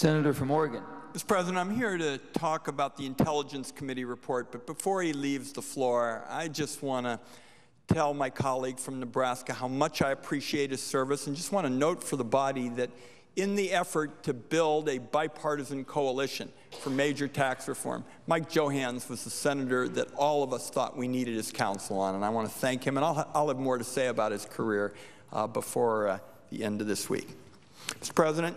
Senator from Oregon. Mr. President, I'm here to talk about the Intelligence Committee report, but before he leaves the floor, I just want to tell my colleague from Nebraska how much I appreciate his service, and just want to note for the body that in the effort to build a bipartisan coalition for major tax reform, Mike Johans was the senator that all of us thought we needed his counsel on, and I want to thank him, and I'll have more to say about his career before the end of this week. Mr. President,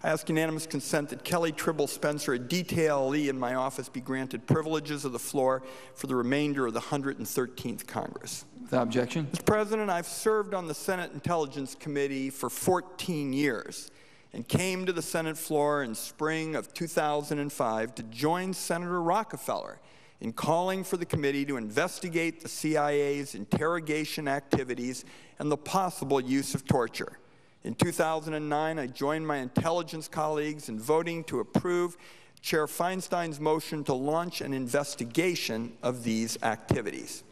I ask unanimous consent that Kelly Tribble Spencer, a detailee in my office, be granted privileges of the floor for the remainder of the 113th Congress. Without objection. Mr. President, I've served on the Senate Intelligence Committee for 14 years and came to the Senate floor in spring of 2005 to join Senator Rockefeller in calling for the committee to investigate the CIA's interrogation activities and the possible use of torture. In 2009, I joined my intelligence colleagues in voting to approve Chair Feinstein's motion to launch an investigation of these activities.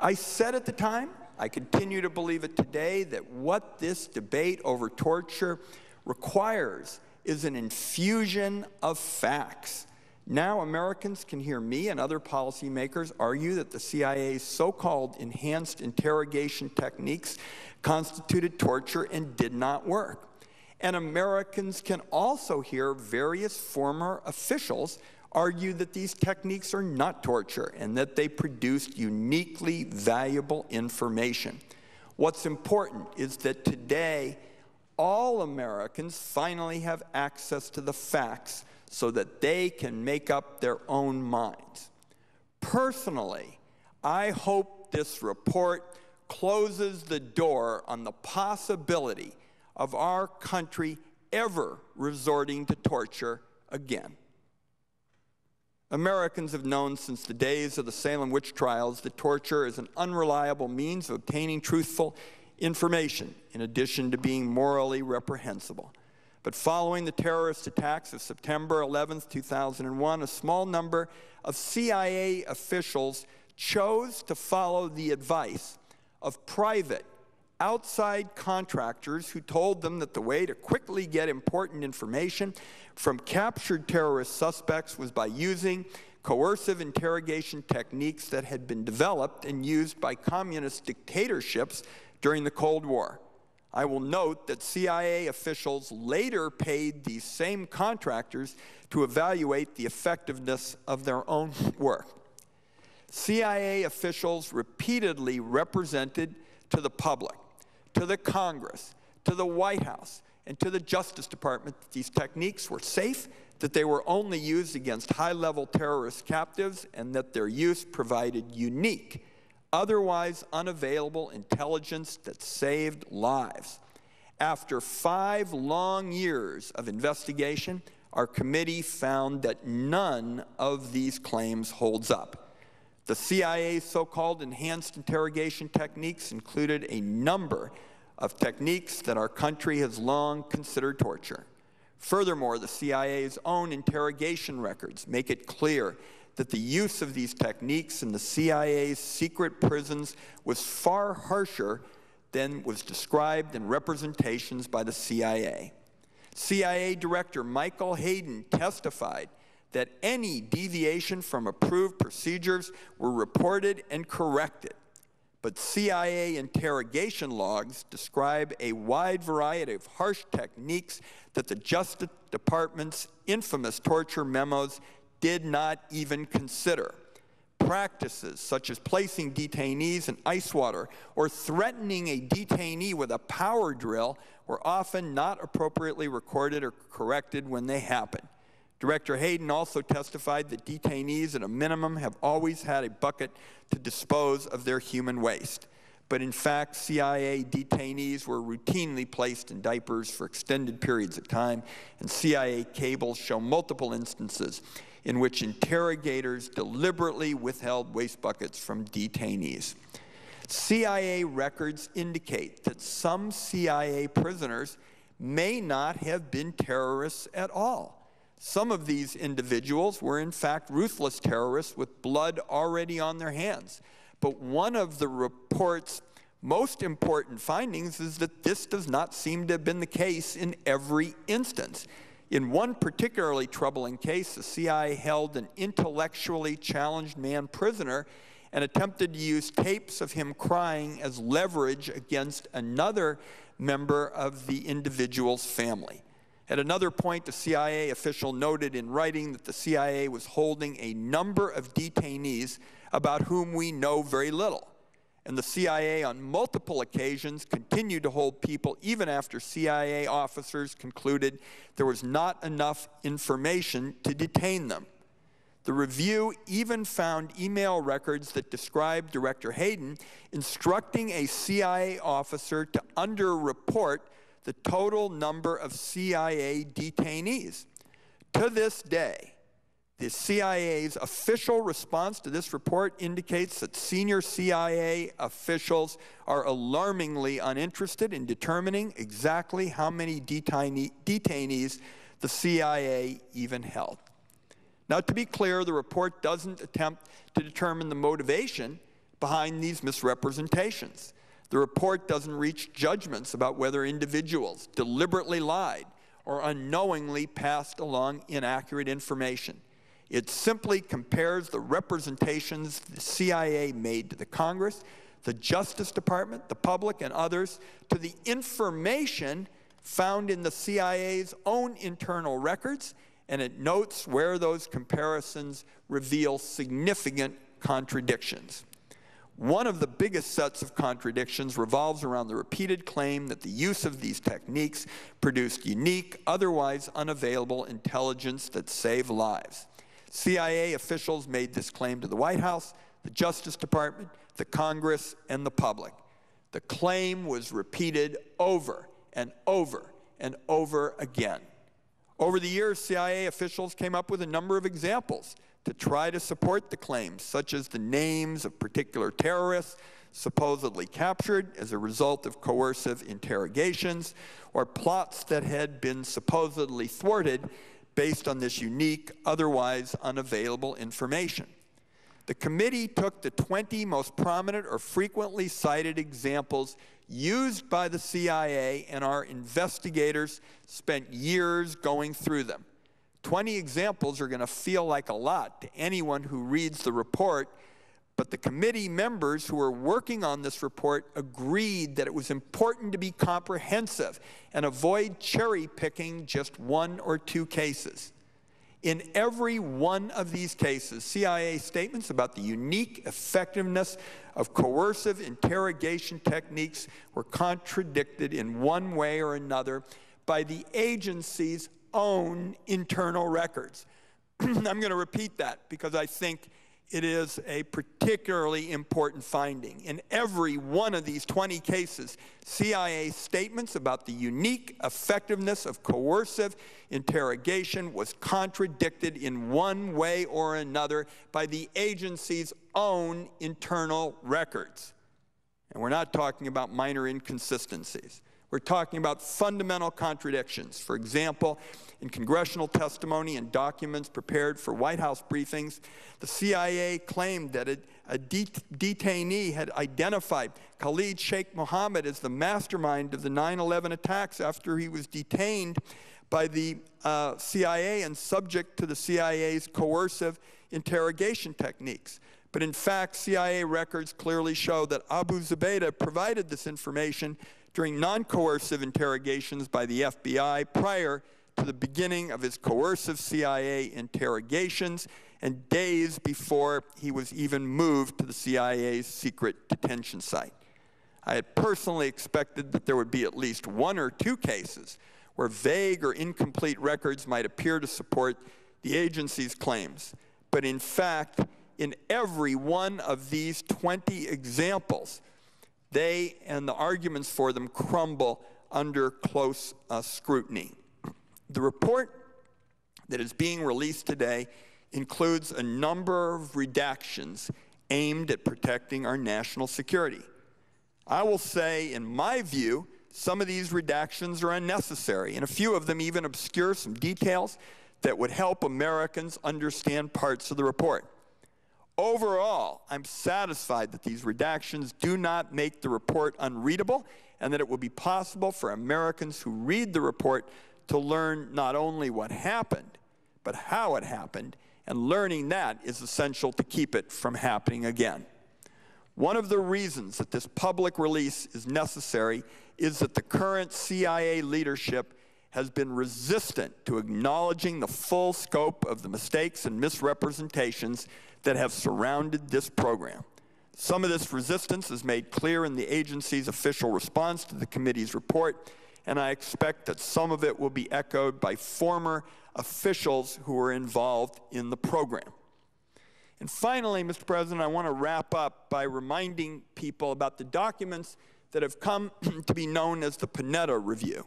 I said at the time, I continue to believe it today, that what this debate over torture requires is an infusion of facts. Now Americans can hear me and other policymakers argue that the CIA's so-called enhanced interrogation techniques constituted torture and did not work. And Americans can also hear various former officials argue that these techniques are not torture and that they produced uniquely valuable information. What's important is that today, all Americans finally have access to the facts so that they can make up their own minds. Personally, I hope this report closes the door on the possibility of our country ever resorting to torture again. Americans have known since the days of the Salem witch trials that torture is an unreliable means of obtaining truthful information, in addition to being morally reprehensible. But following the terrorist attacks of September 11th, 2001, a small number of CIA officials chose to follow the advice of private, outside contractors who told them that the way to quickly get important information from captured terrorist suspects was by using coercive interrogation techniques that had been developed and used by communist dictatorships during the Cold War. I will note that CIA officials later paid these same contractors to evaluate the effectiveness of their own work. CIA officials repeatedly represented to the public, to the Congress, to the White House, and to the Justice Department that these techniques were safe, that they were only used against high-level terrorist captives, and that their use provided unique, otherwise unavailable intelligence that saved lives. After 5 long years of investigation, our committee found that none of these claims holds up. The CIA's so-called enhanced interrogation techniques included a number of techniques that our country has long considered torture. Furthermore, the CIA's own interrogation records make it clear that the use of these techniques in the CIA's secret prisons was far harsher than was described in representations by the CIA. CIA Director Michael Hayden testified that any deviation from approved procedures were reported and corrected. But CIA interrogation logs describe a wide variety of harsh techniques that the Justice Department's infamous torture memos did not even consider. Practices such as placing detainees in ice water or threatening a detainee with a power drill were often not appropriately recorded or corrected when they happened. Director Hayden also testified that detainees at a minimum have always had a bucket to dispose of their human waste. But in fact, CIA detainees were routinely placed in diapers for extended periods of time, and CIA cables show multiple instances in which interrogators deliberately withheld waste buckets from detainees. CIA records indicate that some CIA prisoners may not have been terrorists at all. Some of these individuals were in fact ruthless terrorists with blood already on their hands. But one of the report's most important findings is that this does not seem to have been the case in every instance. In one particularly troubling case, the CIA held an intellectually challenged man prisoner and attempted to use tapes of him crying as leverage against another member of the individual's family. At another point, the CIA official noted in writing that the CIA was holding a number of detainees about whom we know very little. And the CIA on multiple occasions continued to hold people even after CIA officers concluded there was not enough information to detain them. The review even found email records that described Director Hayden instructing a CIA officer to underreport the total number of CIA detainees. To this day, the CIA's official response to this report indicates that senior CIA officials are alarmingly uninterested in determining exactly how many detainees the CIA even held. Now, to be clear, the report doesn't attempt to determine the motivation behind these misrepresentations. The report doesn't reach judgments about whether individuals deliberately lied or unknowingly passed along inaccurate information. It simply compares the representations the CIA made to the Congress, the Justice Department, the public, and others to the information found in the CIA's own internal records, and it notes where those comparisons reveal significant contradictions. One of the biggest sets of contradictions revolves around the repeated claim that the use of these techniques produced unique, otherwise unavailable intelligence that saved lives. CIA officials made this claim to the White House, the Justice Department, the Congress, and the public. The claim was repeated over and over and over again. Over the years, CIA officials came up with a number of examples to try to support the claims, such as the names of particular terrorists supposedly captured as a result of coercive interrogations, or plots that had been supposedly thwarted based on this unique, otherwise unavailable information. The committee took the 20 most prominent or frequently cited examples used by the CIA, and our investigators spent years going through them. 20 examples are going to feel like a lot to anyone who reads the report, but the committee members who were working on this report agreed that it was important to be comprehensive and avoid cherry-picking just one or two cases. In every one of these cases, CIA statements about the unique effectiveness of coercive interrogation techniques were contradicted in one way or another by the agency's own internal records. I'm going to repeat that because I think it is a particularly important finding. In every one of these 20 cases, CIA statements about the unique effectiveness of coercive interrogation was contradicted in one way or another by the agency's own internal records. And we're not talking about minor inconsistencies. We're talking about fundamental contradictions. For example, in congressional testimony and documents prepared for White House briefings, the CIA claimed that a detainee had identified Khalid Sheikh Mohammed as the mastermind of the 9/11 attacks after he was detained by the CIA and subject to the CIA's coercive interrogation techniques. But in fact, CIA records clearly show that Abu Zubaydah provided this information during non-coercive interrogations by the FBI prior to the beginning of his coercive CIA interrogations and days before he was even moved to the CIA's secret detention site. I had personally expected that there would be at least one or two cases where vague or incomplete records might appear to support the agency's claims. But in fact, in every one of these 20 examples, they and the arguments for them crumble under close scrutiny. The report that is being released today includes a number of redactions aimed at protecting our national security. I will say, in my view, some of these redactions are unnecessary, and a few of them even obscure some details that would help Americans understand parts of the report. Overall, I'm satisfied that these redactions do not make the report unreadable and that it will be possible for Americans who read the report to learn not only what happened, but how it happened, and learning that is essential to keep it from happening again. One of the reasons that this public release is necessary is that the current CIA leadership has been resistant to acknowledging the full scope of the mistakes and misrepresentations that have surrounded this program. Some of this resistance is made clear in the agency's official response to the committee's report, and I expect that some of it will be echoed by former officials who were involved in the program. And finally, Mr. President, I want to wrap up by reminding people about the documents that have come to be known as the Panetta Review.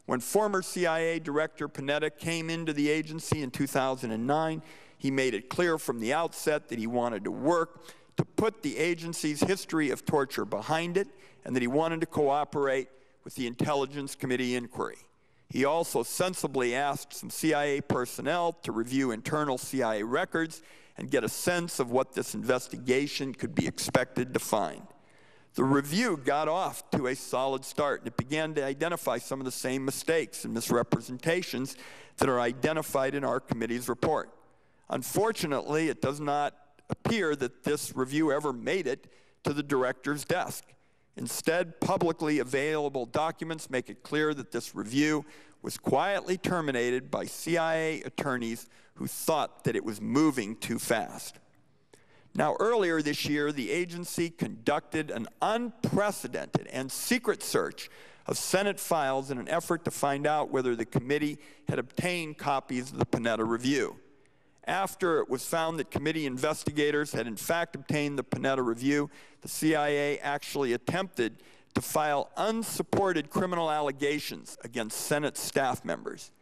When former CIA Director Panetta came into the agency in 2009, he made it clear from the outset that he wanted to work to put the agency's history of torture behind it, and that he wanted to cooperate with the Intelligence Committee inquiry. He also sensibly asked some CIA personnel to review internal CIA records and get a sense of what this investigation could be expected to find. The review got off to a solid start, and it began to identify some of the same mistakes and misrepresentations that are identified in our committee's report. Unfortunately, it does not appear that this review ever made it to the director's desk. Instead, publicly available documents make it clear that this review was quietly terminated by CIA attorneys who thought that it was moving too fast. Now, earlier this year, the agency conducted an unprecedented and secret search of Senate files in an effort to find out whether the committee had obtained copies of the Panetta Review. After it was found that committee investigators had in fact obtained the Panetta Review, the CIA actually attempted to file unsupported criminal allegations against Senate staff members.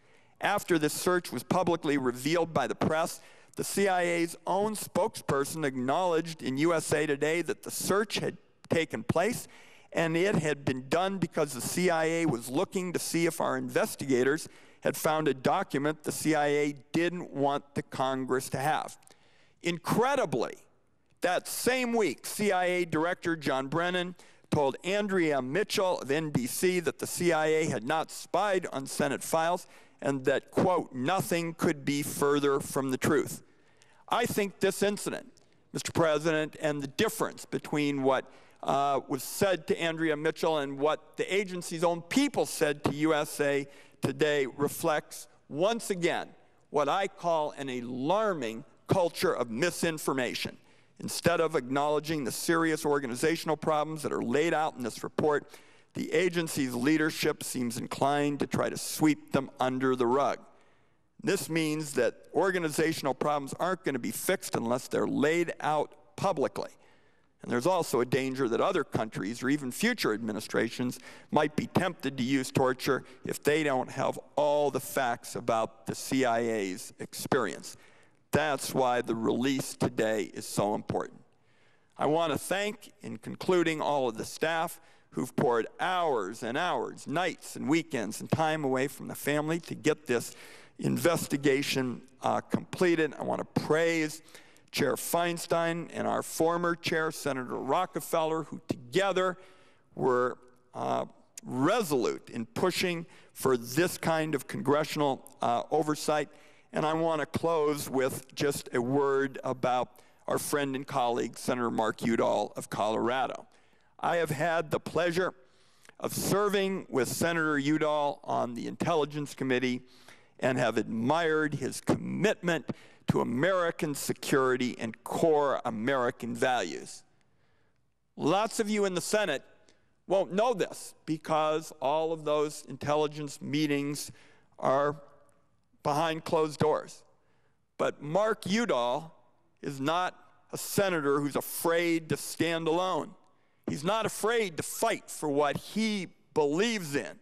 After this search was publicly revealed by the press, the CIA's own spokesperson acknowledged in USA Today that the search had taken place and it had been done because the CIA was looking to see if our investigators had found a document the CIA didn't want the Congress to have. Incredibly, that same week, CIA Director John Brennan told Andrea Mitchell of NBC that the CIA had not spied on Senate files and that, quote, nothing could be further from the truth. I think this incident, Mr. President, and the difference between what was said to Andrea Mitchell and what the agency's own people said to USA Today reflects, once again, what I call an alarming culture of misinformation. Instead of acknowledging the serious organizational problems that are laid out in this report, the agency's leadership seems inclined to try to sweep them under the rug. This means that organizational problems aren't going to be fixed unless they're laid out publicly. And there's also a danger that other countries or even future administrations might be tempted to use torture if they don't have all the facts about the CIA's experience. That's why the release today is so important. I want to thank, in concluding, all of the staff who've poured hours and hours, nights and weekends, and time away from the family to get this investigation completed. I want to praise Chair Feinstein and our former chair, Senator Rockefeller, who together were resolute in pushing for this kind of congressional oversight. And I want to close with just a word about our friend and colleague, Senator Mark Udall of Colorado. I have had the pleasure of serving with Senator Udall on the Intelligence Committee and have admired his commitment to American security and core American values. Lots of you in the Senate won't know this because all of those intelligence meetings are behind closed doors. But Mark Udall is not a senator who's afraid to stand alone. He's not afraid to fight for what he believes in.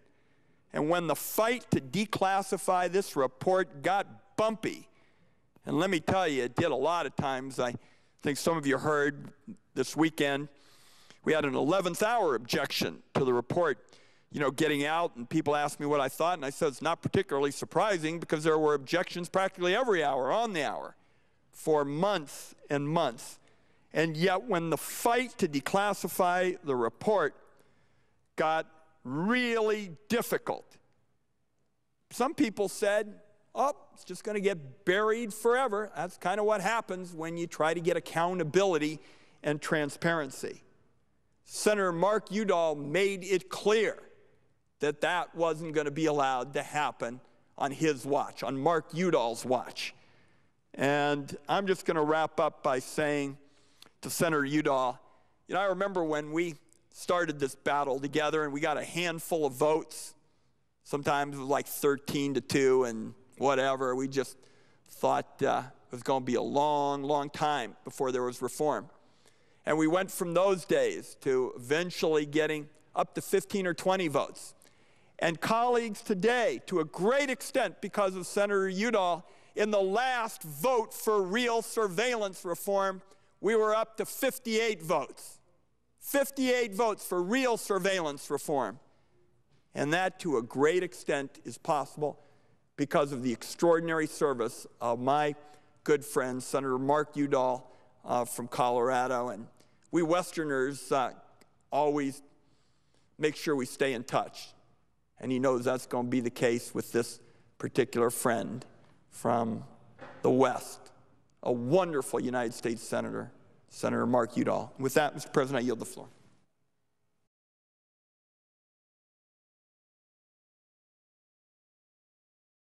And when the fight to declassify this report got bumpy, and let me tell you, it did a lot of times. I think some of you heard this weekend, we had an 11th hour objection to the report, getting out, and people asked me what I thought, and I said it's not particularly surprising because there were objections practically every hour, on the hour, for months and months. And yet when the fight to declassify the report got really difficult, some people said, oh, it's just going to get buried forever. That's kind of what happens when you try to get accountability and transparency. Senator Mark Udall made it clear that that wasn't going to be allowed to happen on his watch, on Mark Udall's watch. And I'm just going to wrap up by saying to Senator Udall, you know, I remember when we started this battle together and we got a handful of votes. Sometimes it was like 13-2 and whatever. We just thought it was going to be a long, long time before there was reform. And we went from those days to eventually getting up to 15 or 20 votes. And colleagues, today, to a great extent because of Senator Udall, in the last vote for real surveillance reform, we were up to 58 votes. 58 votes for real surveillance reform. And that, to a great extent, is possible because of the extraordinary service of my good friend, Senator Mark Udall from Colorado. And we Westerners always make sure we stay in touch. And he knows that's going to be the case with this particular friend from the West, a wonderful United States Senator, Senator Mark Udall. With that, Mr. President, I yield the floor.